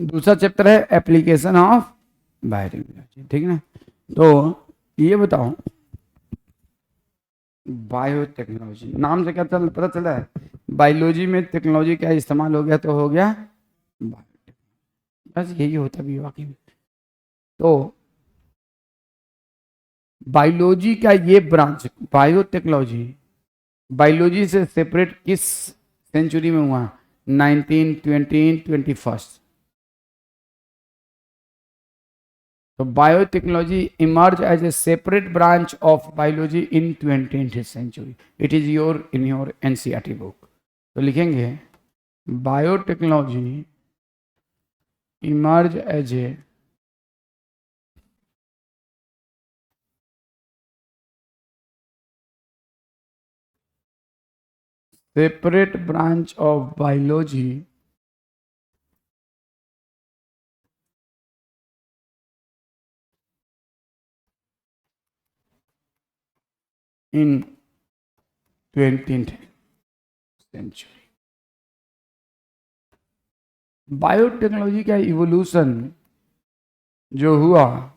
दूसरा चैप्टर है application of biotechnology, ठीक है ना। तो ये बताओ, बायोटेक्नोलॉजी नाम से क्या पता चला है, बायोलॉजी में टेक्नोलॉजी का इस्तेमाल हो गया तो हो गया बायोटेक्नोलॉजी, बस यही होता भी वाकई में। तो बायोलॉजी का ये ब्रांच बायोटेक्नोलॉजी बायोलॉजी से सेपरेट किस सेंचुरी में हुआ? 19, 20, 21st। तो biotechnology emerge as a separate branch of biology in 20th century. It is your in your NCERT book. तो लिखेंगे biotechnology emerge as a separate branch of biology in 20th century। Biotechnology का evolution जो हुआ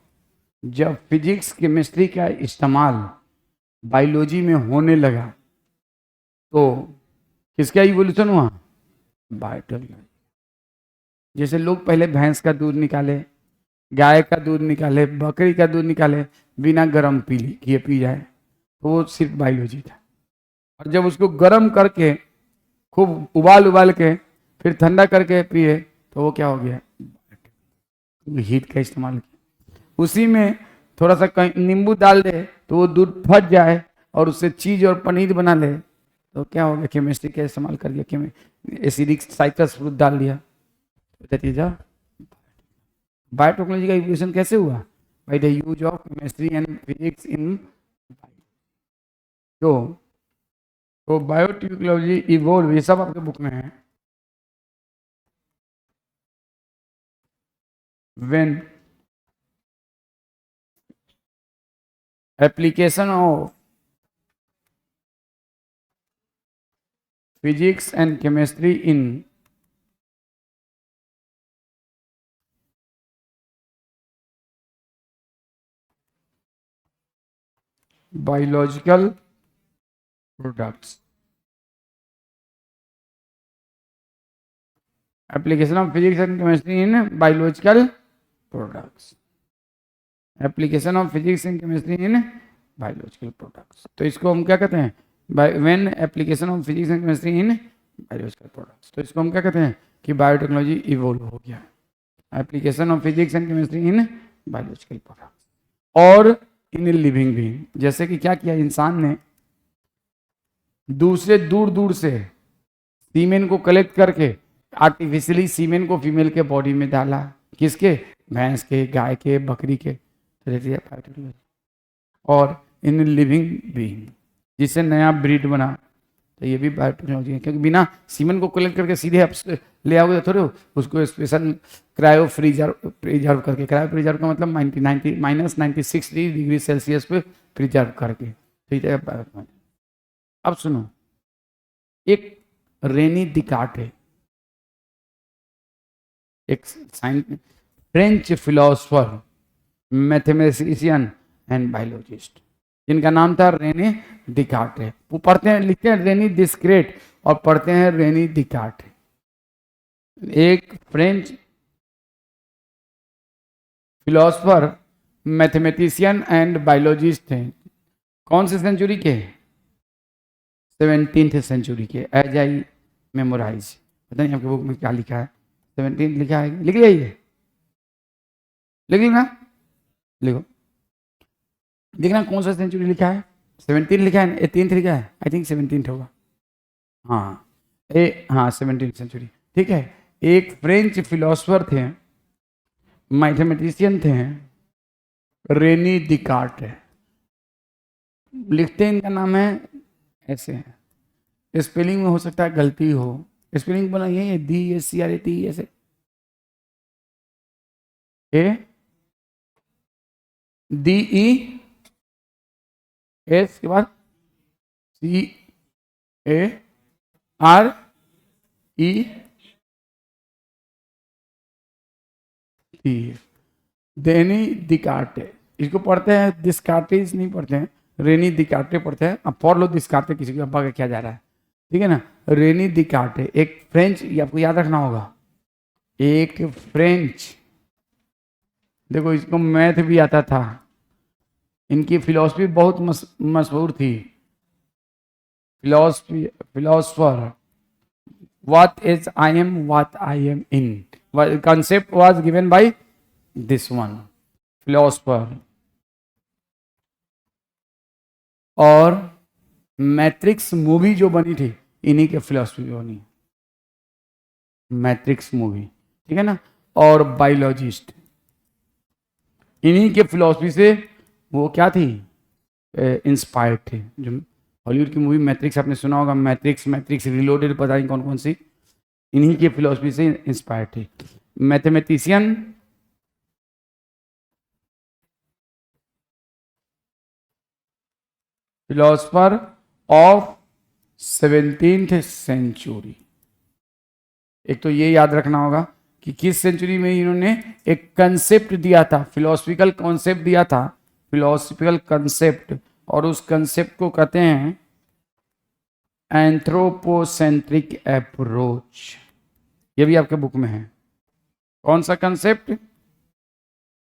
जब physics chemistry का इस्तेमाल biology में होने लगा, तो किसका इवोल्यूशन हुआ? बायोटेक्नोलॉजी। जैसे लोग पहले भैंस का दूध निकाले, गाय का दूध निकाले, बकरी का दूध निकाले, बिना गर्म किए पी जाए, तो वो सिर्फ बायोलॉजी था। और जब उसको गर्म करके खूब उबाल उबाल के फिर ठंडा करके पिए तो वो क्या हो गया? हीट का इस्तेमाल किया। उसी में थोड़ा सा नींबू डाल दे तो वो दूध फट जाए और उससे चीज और पनीर बना ले तो क्या हो गया? केमिस्ट्री का इस्तेमाल कर लिया, एसिडिक साइट्रस फ्रूट डाल दिया। बायोटेक्नोलॉजी का इवोल्यूशन कैसे हुआ? By the use of chemistry and physics in. तो बायोटेक्नोलॉजी इवोल्व, ये सब आपके बुक में है। When application of physics and chemistry in biological products। application of physics and chemistry in biological products। application of physics and chemistry in biological products। तो इसको हम क्या कहते हैं? when application of physics and chemistry in biological products। तो इसको हम क्या कहते हैं कि बायोटेक्नोलॉजी इवोल्व हो गया। Application of physics and chemistry in biological products और इन लिविंग बीइंग। जैसे कि क्या किया इंसान ने, दूसरे दूर दूर से सीमेन को कलेक्ट करके आर्टिफिशियली सीमेन को फीमेल के बॉडी में डाला। किसके? भैंस के, गाय के, बकरी के। और इन लिविंग बीइंग, जिससे नया ब्रीड बना, तो ये भी बायोटेक्नोलॉजी है। क्योंकि बिना सीमेन को कलेक्ट करके सीधे आप ले आओगे थोड़े हो, उसको स्पेशल क्रायो प्रिजर्व करके, क्रायो प्रिजर्व का मतलब -96 डिग्री सेल्सियस पे प्रिजर्व करके, ठीक है। अब सुनो, एक रेनी दिकार्ट है, एक French philosopher, mathematician and biologist, जिनका नाम था रेने दिकार्ट है। वो पढ़ते हैं, लिखते हैं रेनी डिस्क्रेट और पढ़ते हैं रेनी दिकार्ट। एक French philosopher, mathematician and biologist थे। कौन सी सेंचुरी के? 17th सेंचुरी के। एज आई मेमोराइज, पता नहीं आपके बुक में क्या लिखा है, 17 लिखा है, लिख लिया ये, लिख लेना, लिखो, देखना कौन सा सेंचुरी लिखा है। 17 लिखा है, 18th लिखा है, आई थिंक 17th होगा। हाँ हाँ 17th सेंचुरी, ठीक है। एक फ्रेंच फिलोसोफर थे, मैथमेटिशियन थे, रेनी दिकार्ट है। लिखते इनका नाम है ऐसे है, स्पेलिंग में हो सकता है गलती हो, स्पेलिंग बोला ये DACRAT ऐसे, DES के बाद CARE थी। देनी दिकार्टे, इसको पढ़ते हैं दिस्कार्टिस नहीं पढ़ते हैं, रेनी दिकार्टे पढ़ते हैं। अब पढ़ लो दिस्कार्टे, किसी के अब्बा का क्या जा रहा है, ठीक है ना। रेनी दिकार्टे एक फ्रेंच, ये आपको याद रखना होगा, एक फ्रेंच, देखो इसको मैथ भी आता था, इनकी फिलॉसफी बहुत मशहूर थी। Philosopher, what is I am, what I am in, concept was given by this one philosopher। और मैट्रिक्स मूवी जो बनी थी इन्हीं के फिलोसफी में बनी, मैट्रिक्स मूवी, ठीक है ना। और बायोलॉजिस्ट, इन्हीं के फिलोसफी से वो क्या थी, इंस्पायर्ड थे। जो हॉलीवुड की मूवी मैट्रिक्स आपने सुना होगा, मैट्रिक्स, मैट्रिक्स रिलोडेड, पता नहीं कौन कौन सी, इन्हीं की फिलोसफी से इंस्पायर्ड थे। Mathematician, philosopher of 17th century. एक तो ये याद रखना होगा कि किस सेंचुरी में इन्होंने एक कंसेप्ट दिया था, फिलोसफिकल कॉन्सेप्ट दिया था, फिलोसफिकल कंसेप्ट, और उस कंसेप्ट को कहते हैं एंथ्रोपोसेंट्रिक अप्रोच। ये भी आपके बुक में है। कौन सा कंसेप्ट,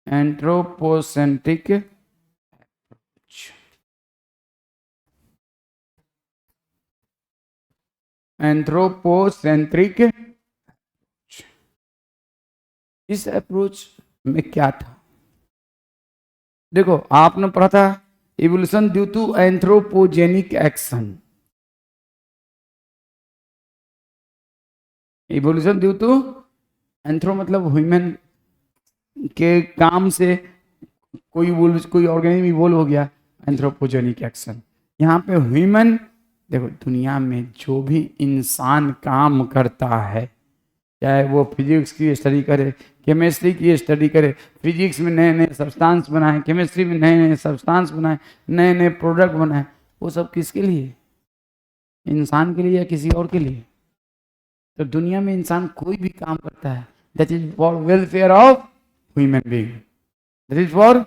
एंथ्रोपोसेंट्रिक अप्रोच, एंथ्रोपोसेंट्रिक। इस अप्रोच में क्या था, देखो आपने पढ़ा था evolution due to anthropogenic action, evolution due to anthro मतलब ह्यूमन के काम से कोई ऑर्गेनिज्म इवोल्व हो गया, एंथ्रोपोजेनिक एक्शन। यहाँ पे ह्यूमन, देखो दुनिया में जो भी इंसान काम करता है, चाहे वो फिजिक्स की स्टडी करे, केमिस्ट्री की स्टडी करे, फिजिक्स में नए नए सब्सटेंस बनाए, केमिस्ट्री में नए नए सब्सटेंस बनाए, नए नए प्रोडक्ट बनाए, वो सब किसके लिए, इंसान के लिए या किसी और के लिए। तो दुनिया में इंसान कोई भी काम करता है, that is for welfare of human being, that is for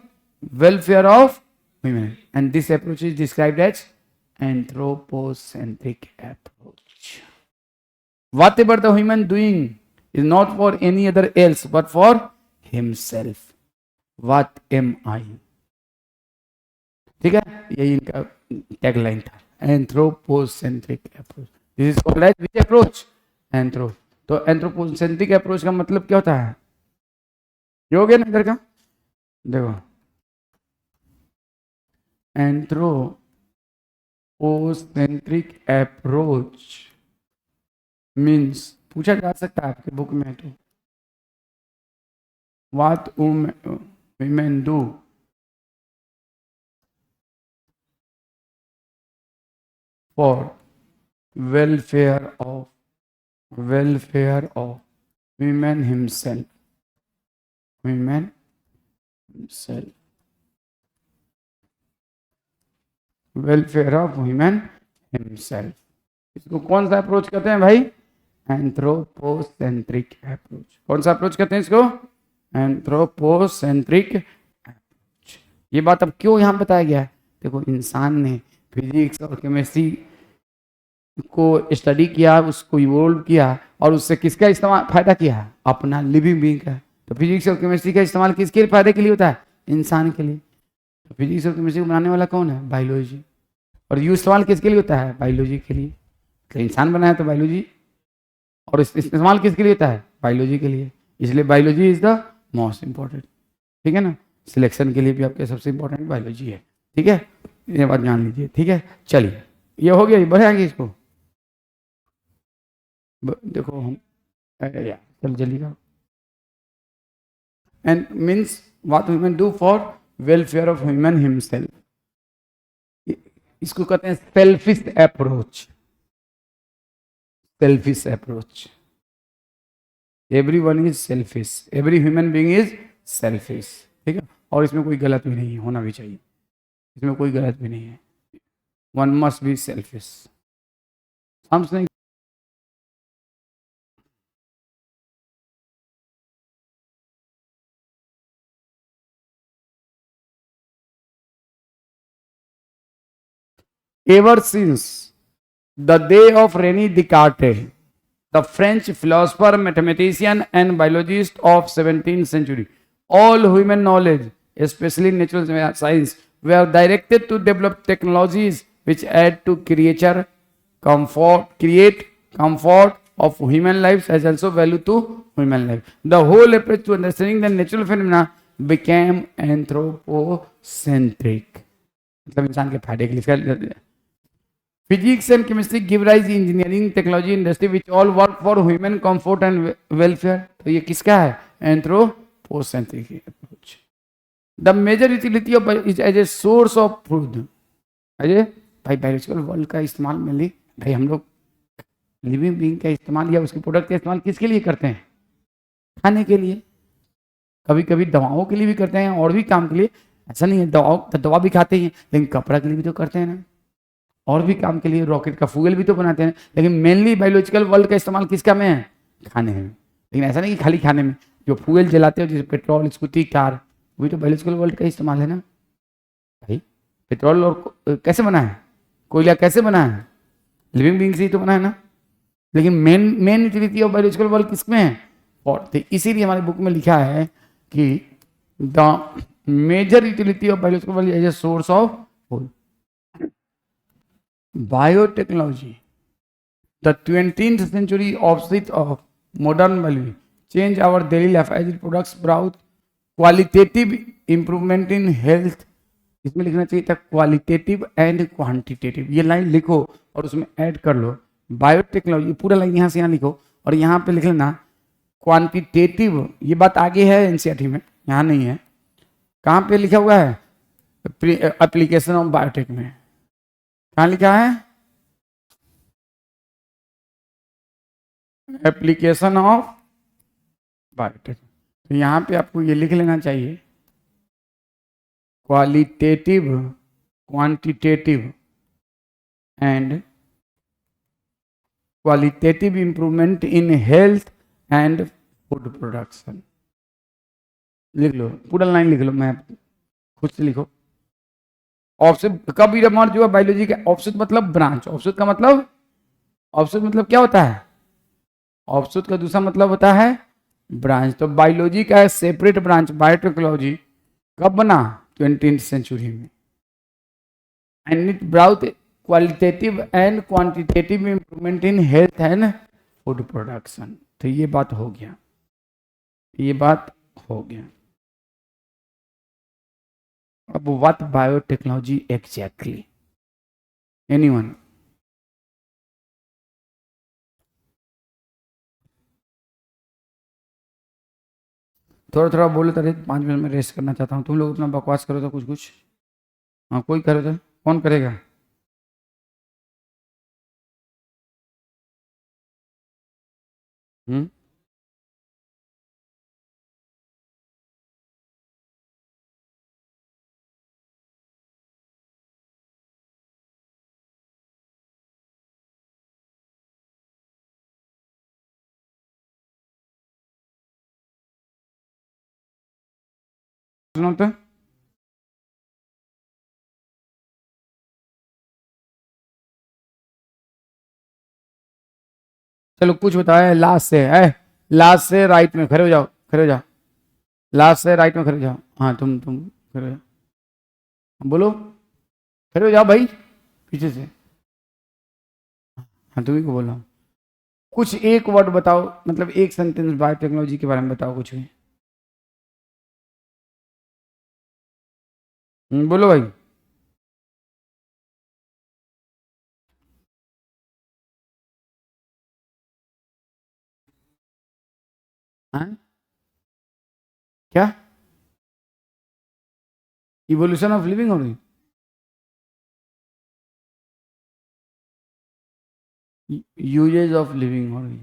welfare of human, and this approach is described as anthropocentric approach. Whatever the human doing is not for any other else but for himself. What am I? ठीक है, यही इनका tagline था, anthropocentric approach. This is called as which approach, anthro. तो anthropocentric approach का मतलब क्या होता है, ये हो गया ना इधर का, देखो एंथ्रोपोसेंट्रिक अप्रोच मीन्स, पूछा जा सकता है आपके बुक में, तो what women do for welfare of women himself, welfare of human himself. इसको कौन सा अप्रोच कहते हैं भाई, एंथ्रोपोसेंट्रिक अप्रोच। कौन सा अप्रोच कहते हैं इसको, एंथ्रोपोसेंट्रिक अप्रोच। ये बात अब क्यों यहाँ बताया गया है, देखो इंसान ने फिजिक्स और केमिस्ट्री को स्टडी किया, उसको इवोल्व किया, और उससे किसका इस्तेमाल फायदा किया, अपना लिविंग बीइंग का। तो फिजिक्स और केमिस्ट्री का इस्तेमाल किसके फायदे के लिए होता है, इंसान के लिए। तो फिजिक्स और केमिस्ट्री को बनाने वाला कौन है, बायोलॉजी। और यू इस्तेमाल किसके लिए होता है, बायोलॉजी के लिए। तो इंसान बनाया तो बायोलॉजी, और इस्तेमाल किसके लिए होता है, बायोलॉजी के लिए। इसलिए biology is the most important, ठीक है ना। सिलेक्शन के लिए भी आपके सबसे इंपॉर्टेंट बायोलॉजी है, ठीक है, ये बात जान लीजिए, ठीक है। चलिए ये हो गया, बढ़ाएंगे इसको, देखो हम चल जल्दी का। And means what human do for welfare of human himself, इसको कहते हैं selfish approach, selfish approach. Everyone is selfish, every human being is selfish, ठीक है। और इसमें कोई गलत भी नहीं है, होना भी चाहिए, इसमें कोई गलत भी नहीं है। वन मस्ट बी सेल्फिश, समझ नहीं। Ever since the day of Rene Descartes, the French philosopher, mathematician, and biologist of 17th century. All human knowledge, especially natural science, were directed to develop technologies which add to create comfort of human lives as also value to human life. The whole approach to understanding the natural phenomena became anthropocentric. मतलब इंसान के फायदे के लिए Physics and chemistry give rise to engineering, technology, industry, which all work for human comfort and welfare. तो ये किसका है? Anthropocentric approach. The major utility of is as a source of food. Ajay भाई बायोलॉजिकल वर्ल्ड का इस्तेमाल mainly भाई हम लोग लिविंग बीइंग का इस्तेमाल या उसके प्रोडक्ट का इस्तेमाल किसके लिए करते हैं? खाने के लिए, कभी कभी दवाओं के लिए भी करते हैं और भी काम के लिए। ऐसा नहीं है दवा भी खाते हैं, लेकिन कपड़ा के लिए भी तो करते हैं ना, और भी काम के लिए, रॉकेट का फ्यूल भी तो बनाते हैं। लेकिन मेनली बायोलॉजिकल वर्ल्ड का इस्तेमाल किसका में है? खाने में। लेकिन ऐसा नहीं कि खाली खाने में, जो फ्यूल जलाते हो जैसे पेट्रोल, स्कूटी, कार, वही तो बायोलॉजिकल वर्ल्ड का इस्तेमाल है ना भाई। पेट्रोल और कैसे बना है? कोयला कैसे बना है? लिविंग बींग से ही तो बना है ना। लेकिन main utility of biological world किसमें है? और तो इसीलिए हमारे बुक में लिखा है कि the major utility of biological world as a source of food. Biotechnology, the 20th century offshoot of modern biology, change our daily life as it products brought qualitative improvement in health. इसमें लिखना चाहिए था qualitative and quantitative. ये line लिखो और उसमें add कर लो biotechnology, पूरा लाइन यहाँ से यहाँ लिखो और यहाँ पे लिख लेना क्वांटिटेटिव। ये बात आगे है एनसीईआरटी में, यहाँ नहीं है। कहाँ पे लिखा हुआ है? एप्लीकेशन ऑफ बायोटेक में। कहाँ लिखा है? Application of biotech. तो यहाँ पे आपको ये लिख लेना चाहिए qualitative, quantitative and qualitative improvement in health and food production. लिख लो, पूरा लाइन लिख लो, मैं खुद से लिखो। ऑफसेट कब इमर्ज जो है बायोलॉजी का? ऑफसेट मतलब ब्रांच। ऑफसेट का मतलब, ऑफसेट मतलब क्या होता है? ऑफसेट का दूसरा मतलब होता है ब्रांच। तो बायोलॉजी का सेपरेट ब्रांच बायोटेक्नोलॉजी कब बना? 20th सेंचुरी में। And it brought qualitative and quantitative improvement in health and food production. तो ये बात हो गया, ये बात हो गया। अब व्हाट बायोटेक्नोलॉजी एग्जैक्टली? एनीवन? थोड़ा थोड़ा बोलो तो 5 मिनट में रेस्ट करना चाहता हूँ। तुम लोग अपना बकवास करो तो कुछ कुछ। हाँ कोई करो तो, कौन करेगा? हम्म, सुनो तो। चलो कुछ बताओ, लास्ट से है, लास्ट से राइट में खड़े हो जाओ, खड़े हो जाओ। लास्ट से राइट में खड़े हो जाओ। हाँ तुम खड़े हो जाओ, बोलो, खड़े हो जाओ भाई पीछे से। हाँ तुम्ही को बोल रहा हूँ। कुछ एक वर्ड बताओ, मतलब एक सेंटेंस बायोटेक्नोलॉजी के बारे में बताओ कुछ भी। बोलो भाई। हाँ क्या? इवोल्यूशन ऑफ लिविंग हो रही? यूजेज ऑफ लिविंग हो रही।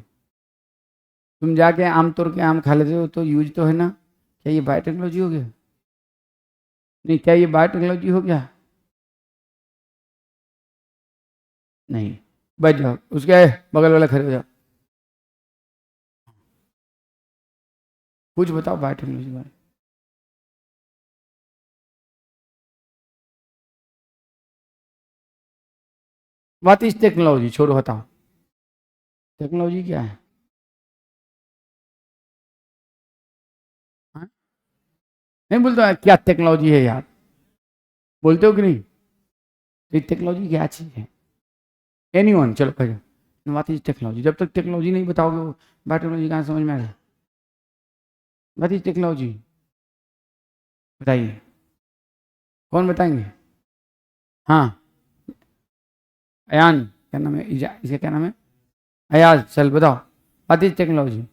तुम जाके आम तोड़ के आम खा लेते हो तो यूज तो है ना। क्या ये बायोटेक्नोलॉजी हो गया? नहीं, क्या ये बायोटेक्नोलॉजी हो गया? नहीं। बैठ जाओ, उसके बगल वाला खड़े हो जाओ, कुछ बताओ बायोटेक्नोलॉजी के बारे में। What is technology? छोड़ो, बताओ टेक्नोलॉजी क्या है? हाँ? नहीं बोलते क्या टेक्नोलॉजी है यार, बोलते हो कि नहीं? तो टेक्नोलॉजी क्या चीज़ है? एनीवन, चलो कहो व्हाट इज टेक्नोलॉजी। जब तक टेक्नोलॉजी नहीं बताओगे वो बायोटेक्नोलॉजी कहाँ समझ में आएगा? व्हाट इज टेक्नोलॉजी बताइए, कौन बताएंगे? हाँ, अयान, क्या नाम है, इसका क्या नाम है? अयाज, चल बताओ व्हाट इज टेक्नोलॉजी।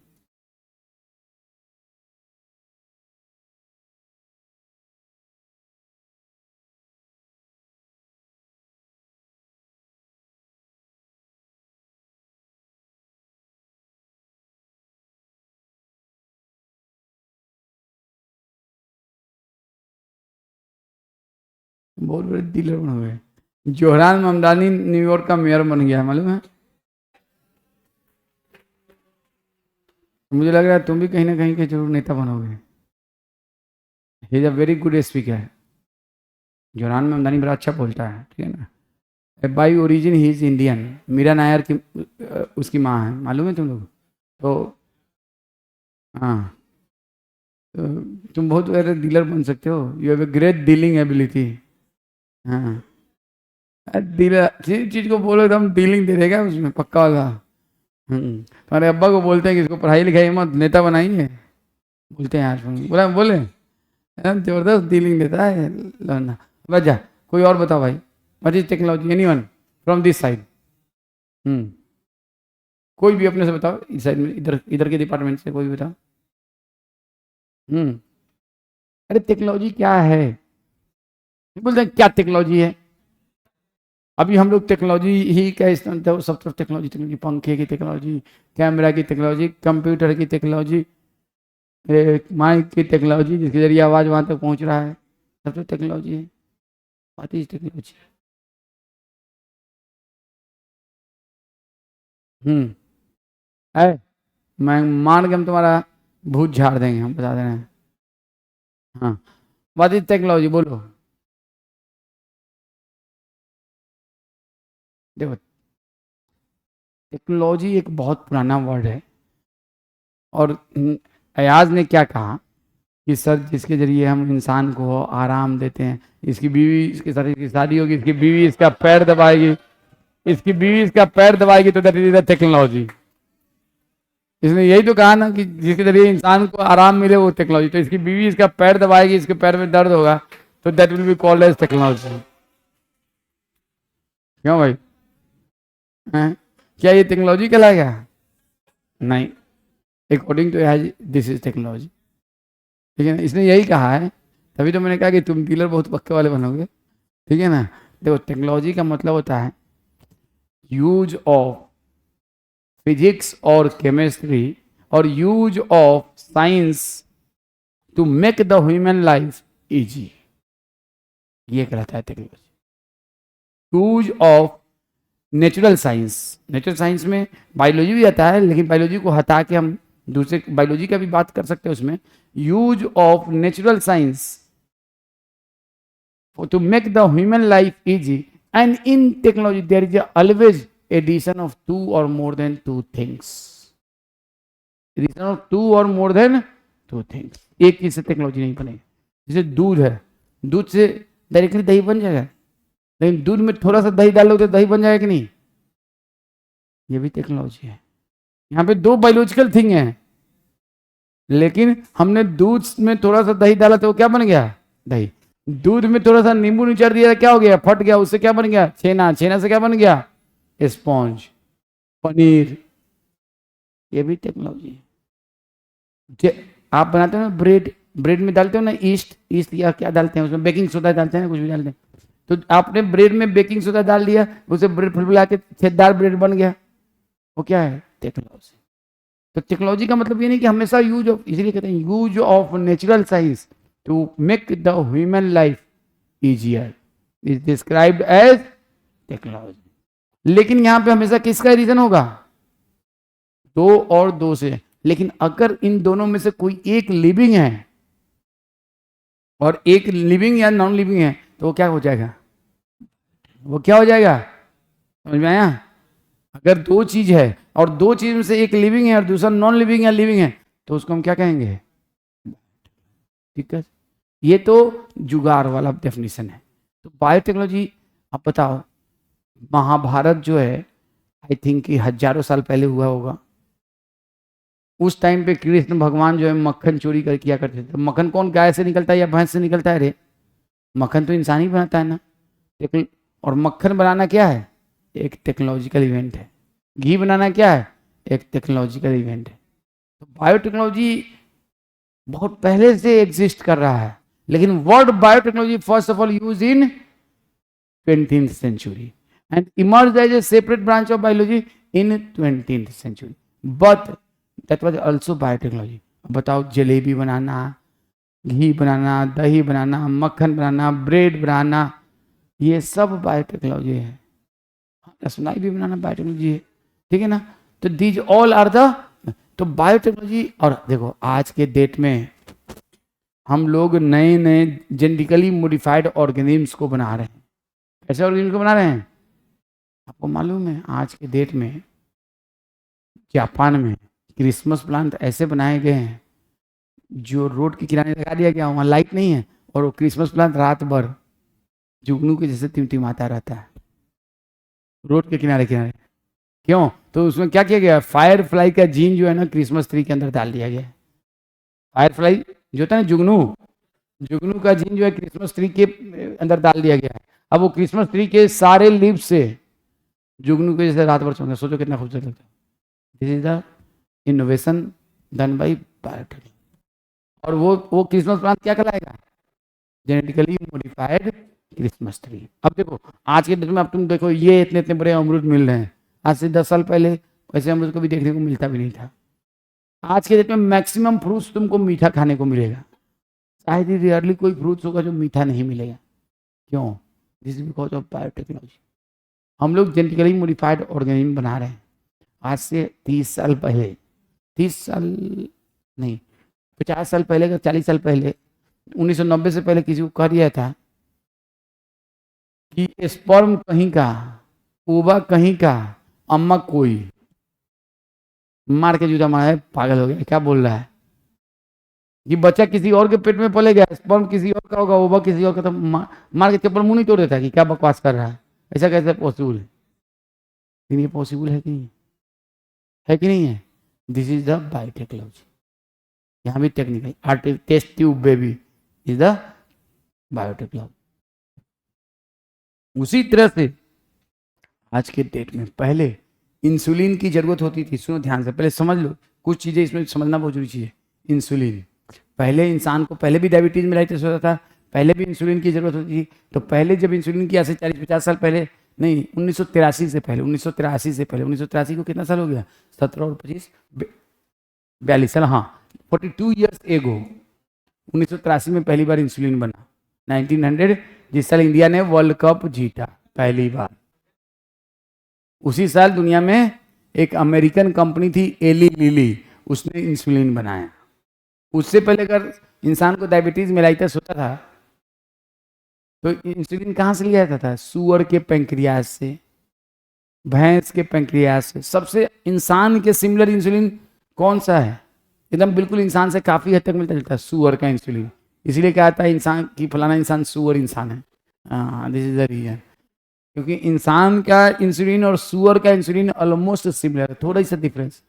बहुत बड़े डीलर बन गए। जोहरान ममदानी न्यूयॉर्क का मेयर बन गया, मालूम है? मुझे लग रहा है तुम भी कहीं ना कहीं के जरूर नेता बनोगे। He is a very good speaker. Zohran Mamdani बड़ा अच्छा बोलता है, ठीक है ना। By origin he is Indian. Mira Nair की उसकी माँ है, मालूम है तुम लोग? तो हाँ, तो तुम बहुत बड़े डीलर बन सकते हो। You have a great dealing ability. हाँ, डीलर जिस चीज को बोलो एकदम डीलिंग दे देगा उसमें, पक्का वाला। तुम्हारे अब्बा को बोलते हैं कि इसको पढ़ाई लिखाई मत, नेता बनाइए, बोलते हैं यार, बोला बोले एकदम जबरदस्त डीलिंग देता है लौंडा। बस जा, कोई और बताओ भाई, what is technology, anyone from this side? कोई भी अपने से बताओ, इस साइड में, इधर इधर के डिपार्टमेंट से कोई भी बताओ। हम्म अरे टेक्नोलॉजी क्या है? बोलते हैं क्या टेक्नोलॉजी है? अभी हम लोग टेक्नोलॉजी ही का इस्तेमाल, तो सब तरफ टेक्नोलॉजी, टेक्नोलॉजी, पंखे की टेक्नोलॉजी, कैमरा की टेक्नोलॉजी, कंप्यूटर की टेक्नोलॉजी, माइक की टेक्नोलॉजी जिसके जरिए आवाज़ वहाँ तक पहुँच रहा है, सब तो टेक्नोलॉजी है। What is technology? हम्म है, मैं मान के हम तुम्हारा भूत झाड़ देंगे, हम बता दे रहे हैं। हाँ, व्हाट इज टेक्नोलॉजी बोलो। देखो, टेक्नोलॉजी एक बहुत पुराना वर्ड है। और अयाज ने क्या कहा कि सर जिसके जरिए हम इंसान को आराम देते हैं, इसकी बीवी, इसके साथ इसकी शादी होगी, इसकी बीवी इसका पैर दबाएगी, इसकी बीवी इसका पैर दबाएगी, तो दैट इज द टेक्नोलॉजी। इसने यही तो कहा ना कि जिसके जरिए इंसान को आराम मिले वो टेक्नोलॉजी। तो इसकी बीवी इसका पैर दबाएगी, इसके पैर में दर्द होगा, तो that will be called as technology. क्यों भाई? हैं? क्या ये टेक्नोलॉजी कहलाएगा? नहीं, according to as this is technology. ठीक है ना, इसने यही कहा है, तभी तो मैंने कहा कि तुम डीलर बहुत पक्के वाले बनोगे। ठीक है ना। देखो, टेक्नोलॉजी का मतलब होता है यूज ऑफ फिजिक्स और केमिस्ट्री और use of science to make the human life easy, ये कहलाता है technology. Use of natural science, natural science में बायोलॉजी भी आता है, लेकिन बायोलॉजी को हटा के हम दूसरे बायोलॉजी का भी बात कर सकते हैं उसमें। Use of natural science to make the human life easy, and in technology there is always addition of two or more than two things, addition of two or more than two things। एक चीज से technology नहीं बनेगी। जैसे दूध है, दूध से डायरेक्टली दही बन जाएगा, लेकिन दूध में थोड़ा सा दही डालो तो दही बन जाएगा कि नहीं? ये भी टेक्नोलॉजी है। यहाँ पे दो बायोलॉजिकल थिंग है, लेकिन हमने दूध में थोड़ा सा दही डाला तो वो क्या बन गया? दही। दूध में थोड़ा सा नींबू निचोड़ दिया, क्या हो गया? फट गया, उससे क्या बन गया? छेना, छेना से क्या बन गया? स्पॉन्ज, पनीर। ये भी टेक्नोलॉजी है। आप बनाते हो ना ब्रेड, ब्रेड में डालते हो ना ईस्ट, ईस्ट या क्या डालते हैं उसमें, बेकिंग सोडा डालते हैं ना, कुछ भी डालते हैं। तो आपने ब्रेड में बेकिंग सोडा डाल दिया, उसे ब्रेड फुलफुला के छेददार ब्रेड बन गया, वो क्या है? टेक्नोलॉजी। तो टेक्नोलॉजी का मतलब ये नहीं कि हमेशा यूज ऑफ, इसलिए कहते हैं use of natural science to make the human life easier is described as technology। लेकिन यहां पे हमेशा किसका रीजन होगा? दो और दो से। लेकिन अगर इन दोनों में से कोई एक लिविंग है और एक लिविंग या नॉन लिविंग है, तो वो क्या हो जाएगा? वो क्या हो जाएगा? समझ में आया? अगर दो चीज है और दो चीज में से एक लिविंग है और दूसरा नॉन लिविंग या लिविंग है तो उसको हम क्या कहेंगे? ठीक है, ये तो जुगाड़ वाला डेफिनेशन है। तो बायोटेक्नोलॉजी, आप बताओ, महाभारत जो है आई थिंक कि हजारों साल पहले हुआ होगा। उस टाइम पे कृष्ण भगवान जो है मक्खन चोरी कर किया करते थे। मक्खन कौन गाय से निकलता है या भैंस से निकलता है रे? मक्खन तो इंसान ही बनाता है ना। और मक्खन बनाना क्या है? एक टेक्नोलॉजिकल इवेंट है। घी बनाना क्या है? एक टेक्नोलॉजिकल इवेंट है। तो बायोटेक्नोलॉजी बहुत पहले से एग्जिस्ट कर रहा है, लेकिन word biotechnology first of all use in 20th century and emerged as a separate branch of biology in 20th century, but that was also biotechnology. बताओ, जलेबी बनाना, घी बनाना, दही बनाना, मक्खन बनाना, ब्रेड बनाना, ये सब बायोटेक्नोलॉजी है। रसमलाई भी बनाना बायोटेक्नोलॉजी है, ठीक है ना? तो दीज ऑल आर द, तो बायोटेक्नोलॉजी। और देखो आज के डेट में हम लोग नए नए जेनेटिकली मॉडिफाइड ऑर्गेनिम्स को बना रहे हैं। कैसे ऑर्गेनिज्म को बना रहे हैं? आपको मालूम है आज के डेट में जापान में क्रिसमस प्लांट ऐसे बनाए गए हैं जो रोड के किनारे लगा दिया गया, वहाँ लाइट नहीं है और वो क्रिसमस प्लांट रात भर जुगनू के जैसे टिमटिमाता रहता है रोड के किनारे किनारे। क्यों? तो उसमें क्या किया गया? फायर फ्लाई का जीन जो है ना क्रिसमस ट्री के अंदर डाल दिया गया। फायर फ्लाई जो होता है ना, जुगनू, जुगनू का जीन जो है क्रिसमस ट्री के अंदर डाल दिया गया है। अब वो क्रिसमस ट्री के सारे लीव से जुगनू के जैसे रात भर चमके। सोचो कितना खूबसूरत लगता है। This is the innovation done by biotechnology. और वो क्रिसमस प्लांट क्या कहलाएगा? Genetically modified Christmas tree. अब देखो आज के डेट में, अब तुम देखो ये इतने इतने बड़े अमरूद मिल रहे हैं। आज से 10 साल पहले वैसे अमरूद को भी देखने को मिलता भी नहीं था। आज के डेट में मैक्सिमम फ्रूट्स तुमको मीठा खाने को मिलेगा। शायद ही रेयरली कोई फ्रूट्स होगा जो मीठा नहीं मिलेगा। क्यों? This is because of biotechnology. हम लोग जेनेटिकली मॉडिफाइड ऑर्गेनिज्म बना रहे हैं। आज से 30 साल पहले, 30 साल नहीं, 50 साल पहले, 40 साल पहले, 1990 से पहले किसी को कह दिया था कि स्पर्म कहीं का, ओवा कहीं का, अम्मा कोई, मार के जूता मारा है, पागल हो गया, क्या बोल रहा है? ये बच्चा किसी और के पेट में पलेगा, स्पर्म किसी और का होगा, ओवा किसी और का, तो मार के चप्पल मुंह नहीं तोड़ देता कि क्या बकवास कर रहा है? ऐसा कैसे पॉसिबल है? लेकिन ये पॉसिबल है कि नहीं है? कि नहीं है? This is the biotechnology. यहाँ भी technical test tube baby is the biotechnology. उसी तरह से आज के डेट में पहले इंसुलिन की जरूरत होती थी। सुनो ध्यान से, पहले समझ लो कुछ चीजें, इसमें समझना बहुत जरूरी है। इंसुलिन, पहले इंसान को पहले भी डायबिटीज मेलाइटिस होता था, पहले भी इंसुलिन की जरूरत होती थी। तो पहले जब इंसुलिन की, आज से 40-50 साल पहले नहीं, 1983 से पहले, 1983 से पहले, 1983 को कितना साल हो गया? 17 और 25, 42 साल, हाँ 42 ईयर्स एगो 1983 में पहली बार इंसुलिन बना। 1900 जिस साल इंडिया ने वर्ल्ड कप जीता पहली बार, उसी साल दुनिया में एक अमेरिकन कंपनी थी एली लिली, उसने इंसुलिन बनाया। उससे पहले अगर इंसान को डायबिटीज मेलाइटिस होता था तो इंसुलिन कहाँ से लिया जाता था? सुअर के पैंक्रियाज से, भैंस के पैंक्रियाज से। सबसे इंसान के सिमिलर इंसुलिन कौन सा है? एकदम बिल्कुल इंसान से काफी हद तक मिलता जुलता है, सुअर का इंसुलिन। इसलिए क्या आता है इंसान की, फलाना इंसान सुअर इंसान है। हाँ, दिस इज द रीजन, क्योंकि इंसान का इंसुलिन और सुअर का इंसुलिन ऑलमोस्ट सिमिलर है, थोड़ा सा डिफरेंस।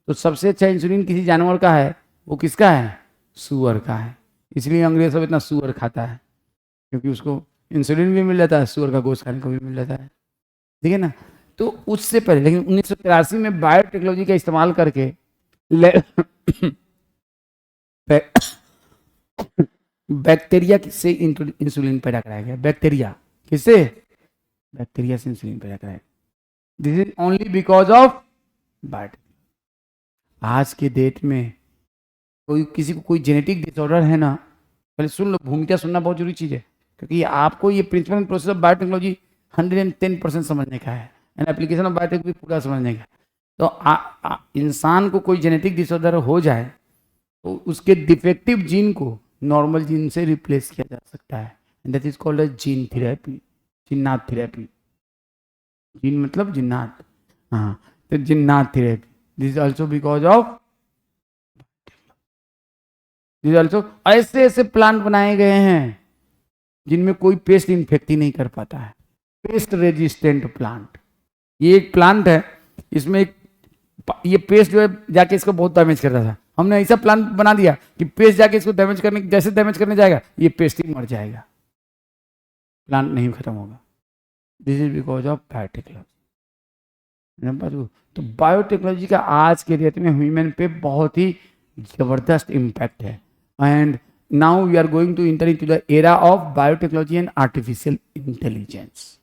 तो सबसे अच्छा इंसुलिन किसी जानवर का है, वो किसका है? सुअर का है। इसलिए अंग्रेज सब इतना सुअर खाता है, क्योंकि उसको इंसुलिन भी मिल जाता है, सुअर का गोश्त खाने को भी मिल जाता है, ठीक है ना? तो उससे पहले, लेकिन 1983 में बायोटेक्नोलॉजी का इस्तेमाल करके बैक्टीरिया से इंसुलिन पैदा कराया गया। बैक्टीरिया किससे? बैक्टीरिया से इंसुलिन पैदा कराया। This is only because of biotechnology. आज के डेट में कोई किसी को कोई जेनेटिक डिसऑर्डर है ना, पहले सुन लो, भूमिका सुनना बहुत जरूरी चीज है, क्योंकि आपको ये principle and process of biotechnology 110% समझने का है, एंड एप्लीकेशन ऑफ बायोटेक्नोलॉजी पूरा समझने का। तो इंसान को कोई जेनेटिक डिसऑर्डर हो जाए तो उसके डिफेक्टिव जीन को नॉर्मल जीन से रिप्लेस किया जा सकता है, and that is called as gene therapy, जीनाथ थेरेपी। जिन मतलब जिन्नात, हाँ, तो जिन्नात therapy, this also because of, this also, ऐसे ऐसे प्लांट बनाए गए हैं जिनमें कोई पेस्ट इन्फेक्ट ही नहीं कर पाता है, पेस्ट रेजिस्टेंट प्लांट। ये एक प्लांट है, इसमें एक ये पेस्ट जो है जाके इसको बहुत डैमेज करता था, हमने ऐसा प्लांट बना दिया कि पेस्ट जाके इसको डैमेज करने, जैसे डैमेज करने जाएगा ये पेस्ट ही मर जाएगा, प्लांट नहीं खत्म होगा। This is because of biotechnology. Number 2, तो बायोटेक्नोलॉजी का आज के डेट में ह्यूमन पे बहुत ही जबरदस्त इम्पैक्ट है। And now we are going to enter into the era of biotechnology and artificial intelligence.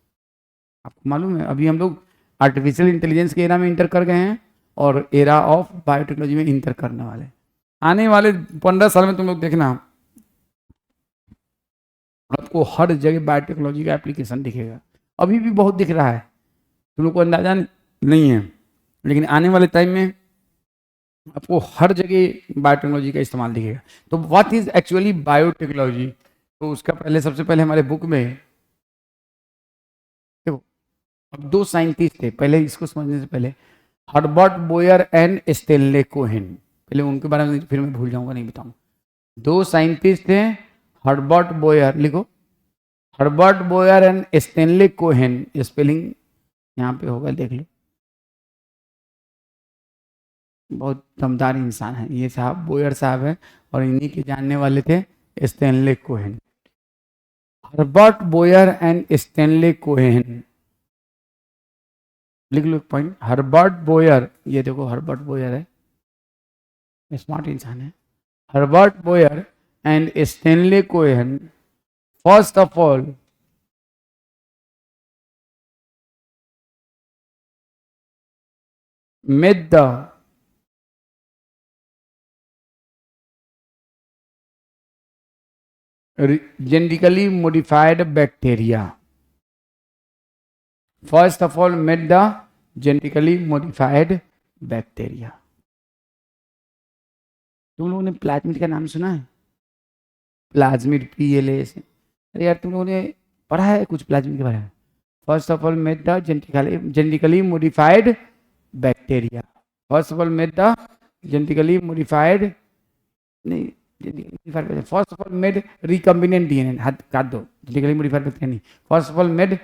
आपको मालूम है अभी हम लोग आर्टिफिशियल इंटेलिजेंस के एरा में इंटर कर गए हैं और एरा ऑफ बायोटेक्नोलॉजी में इंटर करने वाले। आने वाले 15 साल में तुम लोग देखना आपको हर जगह बायोटेक्नोलॉजी का एप्लीकेशन दिखेगा। अभी भी बहुत दिख रहा है, तुम लोग को अंदाजा नहीं है, लेकिन आने वाले टाइम में आपको हर जगह बायोटेक्नोलॉजी का इस्तेमाल दिखेगा। तो व्हाट इज एक्चुअली बायोटेक्नोलॉजी, तो उसका पहले सबसे पहले हमारे बुक में देखो, अब 2 साइंटिस्ट थे, पहले इसको समझने से पहले Herbert Boyer and Stanley Cohen, पहले उनके बारे में फिर मैं भूल जाऊंगा नहीं बताऊंगा। 2 साइंटिस्ट थे, हर्बर्ट बोयर, लिखो Herbert Boyer and Stanley Cohen, spelling यहाँ पे होगा देख लो, बहुत दमदार इंसान है ये साहब, बोयर साहब है, और इन्हीं के जानने वाले थे Stanley Cohen. Herbert Boyer and Stanley Cohen, लिख लो पॉइंट, हर्बर्ट बोयर, ये देखो हर्बर्ट बोयर है, स्मार्ट इंसान है, Herbert Boyer and Stanley Cohen first of all made the genetically modified bacteria, first of all made the genetically modified bacteria। तुम लोगों ने प्लाज्मिड का नाम सुना है? प्लाज्मिड PLAS, अरे यार तुम लोगों ने पढ़ा है कुछ प्लाज्मिड के बारे में? First of all made the genetically modified bacteria, first of all made the genetically modified, नहीं first of all made recombinant DNA, हाथ काट दो, जेनेटिकली मॉडिफाइड बैक्टीरिया नहीं, first of all made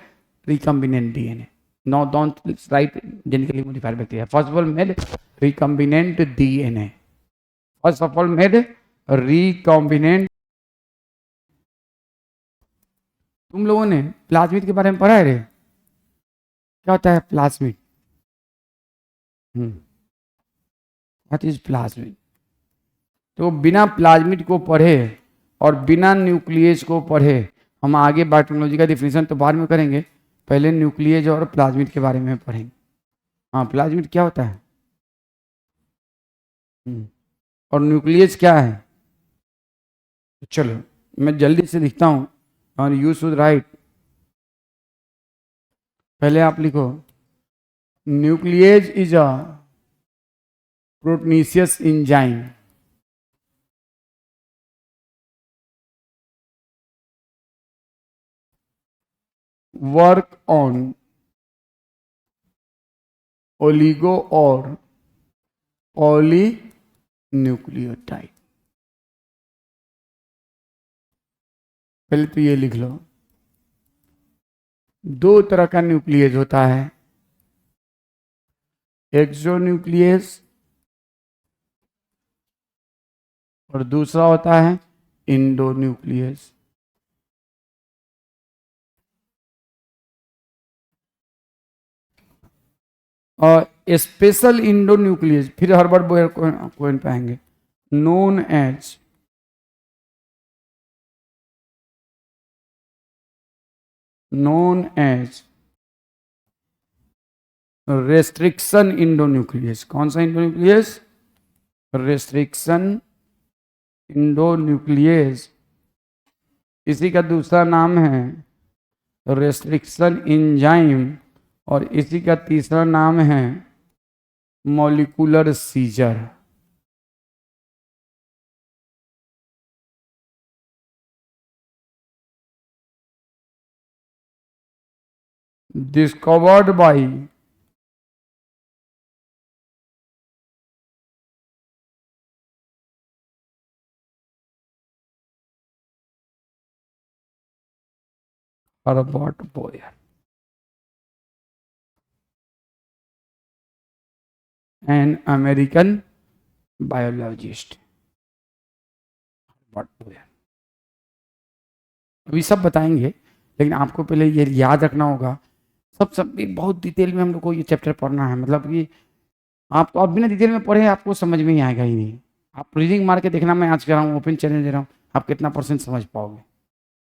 recombinant DNA, no don't write genetically modified bacteria, first of all made recombinant DNA, first of all made recombinant. तुम लोगों ने plasmid के बारे में पढ़ा है रे? क्या होता है प्लाज्मिड? What is plasmid? तो बिना प्लाज्मिड को पढ़े और बिना न्यूक्लियस को पढ़े हम आगे बायोटेक्नोलॉजी का डिफिनेशन तो बाद में करेंगे, पहले न्यूक्लियस और प्लाज्मिड के बारे में पढ़ेंगे। हाँ, प्लाज्मिड क्या होता है और न्यूक्लियस क्या है? चलो मैं जल्दी से लिखता हूँ और यू शुड राइट। पहले आप लिखो, nucleus is a proteinaceous enzyme, work on oligo or polynucleotide। पहले तो ये लिख लो, 2 तरह का न्यूक्लियस होता है, एक्सोन्यूक्लियस और दूसरा होता है इंडोन्यूक्लियस। और स्पेशल इंडोन्यूक्लियस फिर हर्बर्ट बोयर कोहेन पाएंगे, नोन एज रेस्ट्रिक्शन इंडोन्यूक्लियस। कौन सा इंडोन्यूक्लियस? Restriction endonuclease. इसी का दूसरा नाम है रेस्ट्रिक्शन एंजाइम और इसी का तीसरा नाम है molecular scissor. Discovered by Herbert Boyer an American biologist. Herbert Boyer अभी सब बताएंगे, लेकिन आपको पहले ये याद रखना होगा। सब बहुत डिटेल में हम लोग को ये चैप्टर पढ़ना है, मतलब कि आपको अब बिना डिटेल में पढ़े आपको समझ में ही आएगा ही नहीं। आप रीडिंग मार के देखना, मैं आज कर रहा हूँ, ओपन चैलेंज दे रहा हूँ, आप कितना % समझ पाओगे?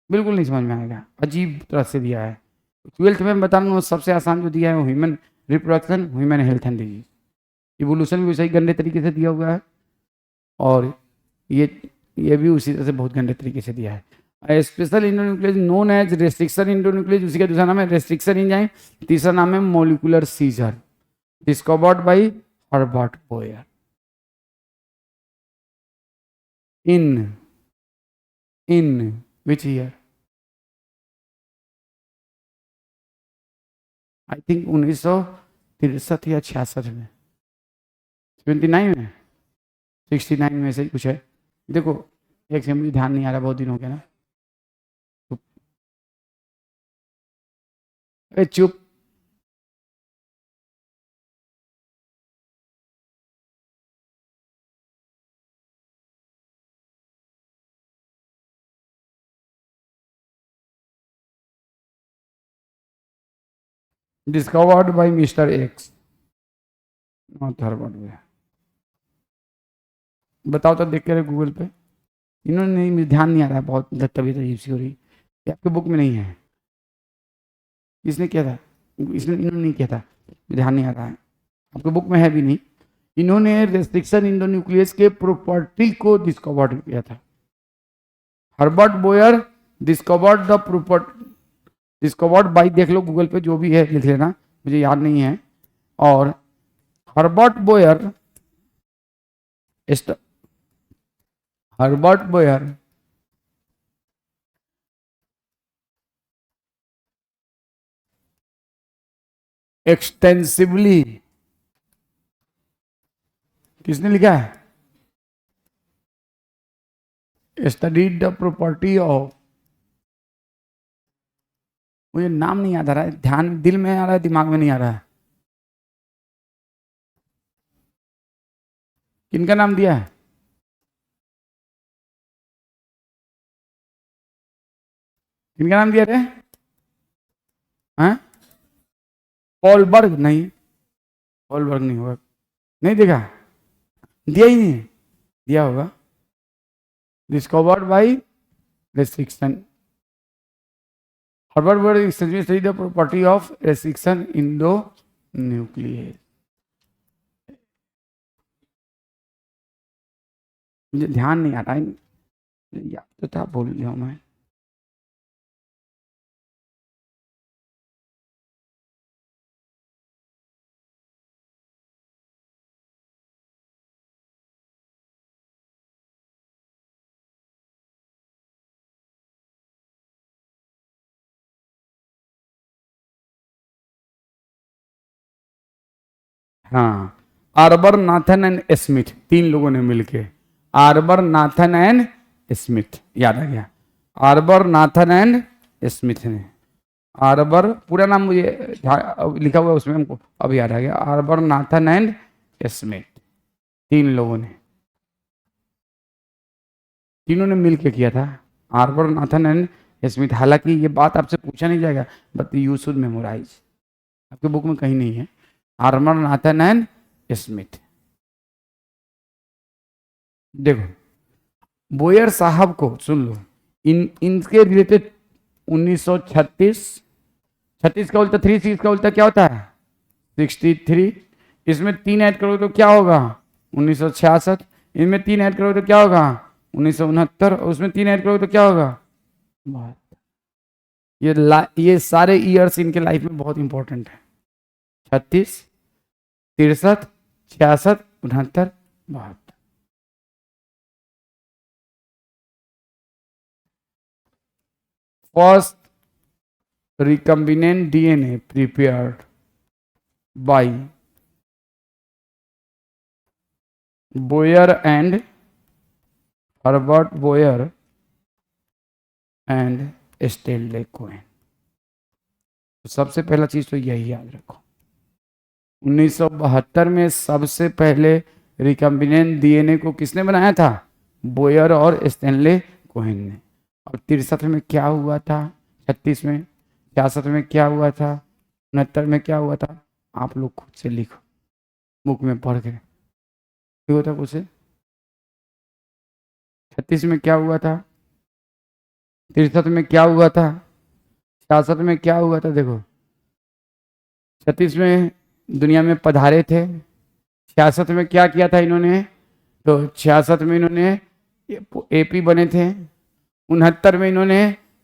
बिल्कुल नहीं समझ में आएगा, अजीब तरह से दिया है। 12th में बता रहा हूँ, सबसे आसान जो दिया है वो human reproduction, human health and disease. Evolution भी सही गंदे तरीके से दिया हुआ है, और ये भी उसी तरह से बहुत गंदे तरीके से दिया है। Special endonuclease known as restriction endonuclease, उसी का दूसरा नाम है रेस्ट्रिक्शन एंजाइम, तीसरा नाम है molecular scissor, discovered by Herbert Boyer in which year? I think 1963 या 66 में, 79 में, 69 में से कुछ है। देखो एक से मुझे ध्यान नहीं आ रहा, बहुत दिन हो गया ना। चुप। Discovered by mister x, not Herbert Boyer. बताओ तो, देख के गूगल पे। इन्होंने नहीं, मुझे ध्यान नहीं आ रहा है, बहुत तबीयत अजीब सी हो रही है। आपके बुक में नहीं है। किसने किया था? इन्होंने नहीं किया था, ध्यान नहीं आ रहा है। आपके बुक में है भी नहीं। इन्होंने रेस्ट्रिक्शन इंडोन्यूक्लियस के प्रॉपर्टी को डिस्कवर्ड किया था। Herbert Boyer discovered the property, discovered by, देख लो गूगल पे, जो भी है लिख लेना, मुझे याद नहीं है। और Herbert Boyer Herbert Boyer extensively, किसने लिखा है? स्टडीड द प्रॉपर्टी ऑफ, मुझे नाम नहीं याद आ रहा है, ध्यान दिल में आ रहा है, दिमाग में नहीं आ रहा है। किनका नाम दिया है? किनका नाम दिया रे? पॉलबर्ग? नहीं, पॉलबर्ग नहीं होगा, नहीं देखा, दिया ही नहीं, दिया होगा। Discovered by restriction, Herbert Boyer extensively the property of restriction endonuclease. मुझे ध्यान नहीं आ रहा है, याद तो था, भूल गया हूं मैं। हाँ, आर्बर नाथन एंड स्मिथ, 3 लोगों ने मिलके, आर्बर नाथन एंड स्मिथ, याद आ गया, आर्बर नाथन एंड स्मिथ ने, आर्बर पूरा नाम मुझे लिखा हुआ है उसमें, हमको अब याद आ गया, आर्बर नाथन एंड स्मिथ, 3 लोगों ने, तीनों ने मिलके किया था, आर्बर नाथन एंड स्मिथ। हालांकि ये बात आपसे पूछा नहीं जाएगा, बट यू शुड मेमोराइज, आपके बुक में कहीं नहीं है, आर्बर नाथन एंड स्मिथ। देखो बोयर साहब को सुन लो, इनके रिलेटेड 1936, 36 का उल्टा 36 का उल्टा क्या होता है? 63। इसमें 3 ऐड करो तो क्या होगा? 1966। इनमें 3 ऐड करो तो क्या होगा? 1969। उसमें 3 ऐड करो तो क्या होगा? ये सारे ईयर्स इनके लाइफ में बहुत इंपॉर्टेंट है। 36, 63, 66, 69, 72। First recombinant DNA prepared by Boyer and Herbert Boyer and Stanley Cohen। तो सबसे पहला चीज तो यही याद रखो, 1972 में सबसे पहले रिकम्बिनेंट डीएनए को किसने बनाया था? बोयर और स्टैनले कोहेन ने। और 63 में क्या हुआ था, 36 में, 66 में क्या हुआ था, 69 में क्या हुआ था, आप लोग खुद से लिखो, बुक में पढ़ के क्यों था कुछ। 36 में क्या हुआ था, 63 में क्या हुआ था, 66 में क्या हुआ था। देखो 36 में दुनिया में पधारे थे, 66 में क्या किया था इन्होंने, तो 66 में इन्होंने एपी बने थे, 69 में इन्होंने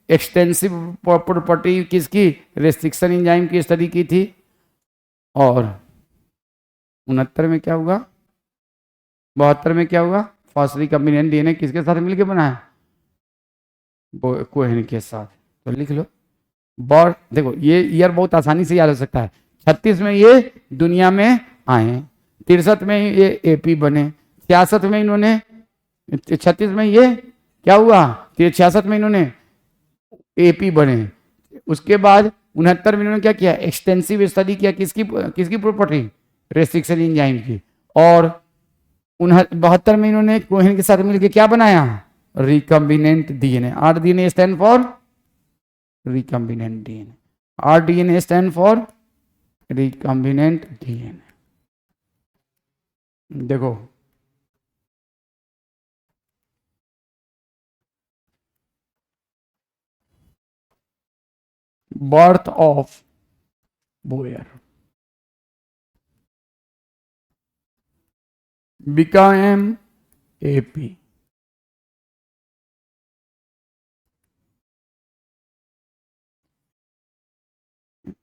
एक्सटेंसिव प्रॉपर्टी किसकी, रेस्ट्रिक्शन एंजाइम की स्टडी की थी। और 69 में क्या हुआ, 72 में क्या हुआ, फर्स्ट रिकम्बिनेंट डीएनए किसके साथ मिलकर बना है, कोहेन के साथ। तो लिख लो बॉर्ड। देखो ये ईयर बहुत आसानी से याद हो सकता है। 36 में ये दुनिया में आए, 63 में ये एपी बने, 66 में इन्होंने, 36 में ये क्या हुआ, 66 में इन्होंने एपी बने। उसके बाद 69 में इन्होंने क्या किया, एक्सटेंसिव स्टडी किया किसकी किसकी प्रॉपर्टी, रेस्ट्रिक्शन एंजाइम की। और 72 में इन्होंने कोहेन के साथ मिलकर क्या बनाया, recombinant DNA. RDNA stand for recombinant DNA, rDNA stand for recombinant DNA. देखो birth of Boyer, became AP।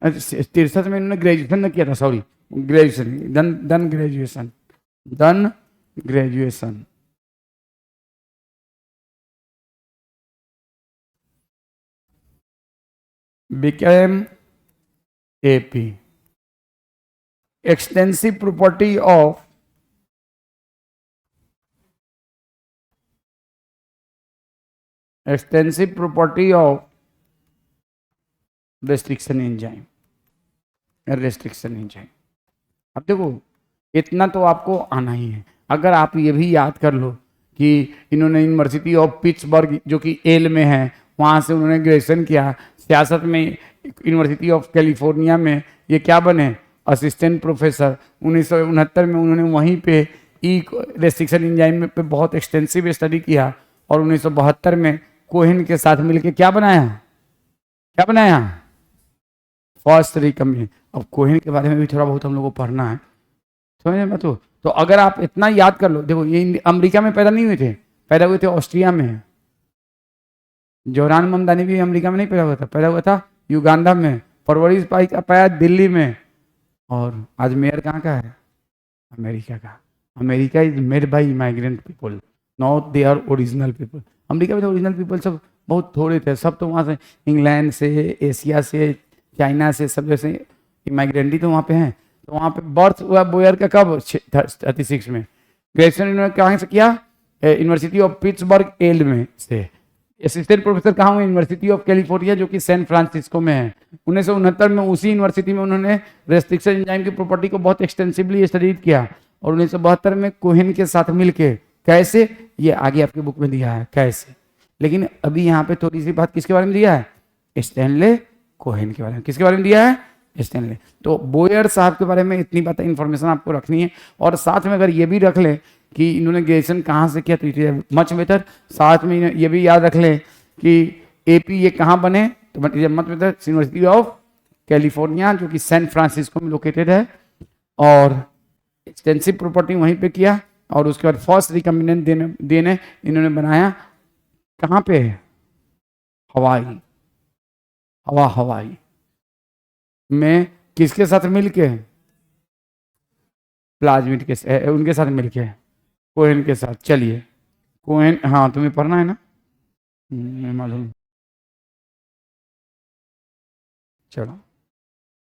अच्छा 63 में इन्होंने ग्रेजुएशन न किया था, sorry graduation, done graduation, done graduation. became AP, extensive property of restriction enzyme, restriction enzyme। अब देखो इतना तो आपको आना ही है। अगर आप ये भी याद कर लो कि इन्होंने यूनिवर्सिटी ऑफ पिट्सबर्ग जो कि एल में है वहाँ से उन्होंने ग्रेजुएशन किया, सियासत में यूनिवर्सिटी ऑफ कैलिफोर्निया में ये क्या बने, असिस्टेंट प्रोफेसर। 1969 में उन्होंने वहीं पे ई रेस्ट्रिक्शन एंजाइम पे बहुत एक्सटेंसिव स्टडी किया। और 1972 में कोहेन के साथ मिलकर क्या बनाया, क्या बनाया, फर्स्ट रिकम्बिनेंट। अब कोहेन के बारे में भी थोड़ा बहुत हम लोग को पढ़ना है, समझ में। तो अगर आप इतना याद कर लो, देखो ये अमेरिका में पैदा नहीं हुए थे, पैदा हुए थे ऑस्ट्रिया में। जोरान ममदानी भी अमेरिका में नहीं पैदा हुआ था, पैदा हुआ था युगांडा में। परवरिश पाया दिल्ली में। और आज मेयर कहाँ का है, अमेरिका का। America is made by migrant people, not they are original people. America में तो ओरिजिनल पीपल सब बहुत थोड़े थे, सब तो वहाँ से इंग्लैंड से, एशिया से, चाइना से, सब जैसे इमाइग्रेंट ही तो वहाँ पे हैं। तो वहाँ पे बर्थ हुआ बोयर का कब, 36 में। ग्रेजुएशन इन्होंने कहाँ से किया, यूनिवर्सिटी ऑफ पिट्सबर्ग एल में से। असिस्टेंट प्रोफेसर कहाँ हुए, यूनिवर्सिटी ऑफ कैलिफोर्निया जो कि सैन फ्रांसिस्को में है। 1969 में उसी यूनिवर्सिटी में उन्होंने रेस्ट्रिक्शन एंजाइम की प्रॉपर्टी को बहुत एक्सटेंसिवली स्टडी किया। और 1972 में कोहेन के साथ मिलके, कैसे, ये आगे आपकी बुक में दिया है कैसे। लेकिन अभी यहाँ पे थोड़ी सी बात किसके बारे में दिया है, स्टैनले कोहेन के बारे में। किसके बारे में दिया है, स्टैनले। तो बोयर साहब के बारे में इतनी बात इन्फॉर्मेशन आपको रखनी है। और साथ में अगर ये भी रख लें कि इन्होंने ग्रेजुएशन कहाँ से किया तो इट इज मच बेटर। साथ में ये भी याद रख लें कि एपी ये कहाँ बने, तो much better, university of California जो कि सैन फ्रांसिस्को में लोकेटेड है। और एक्सटेंसिव प्रॉपर्टी वहीं पे किया। और उसके बाद फर्स्ट रिकम्बिनेंट डीएनए इन्होंने बनाया कहाँ पे, हवाई, हवाई में। किसके साथ मिलके, प्लाज्मिड के उनके साथ मिलके, कोहेन के साथ। चलिए कोहेन, हाँ तुम्हें पढ़ना है ना, मालूम। चलो।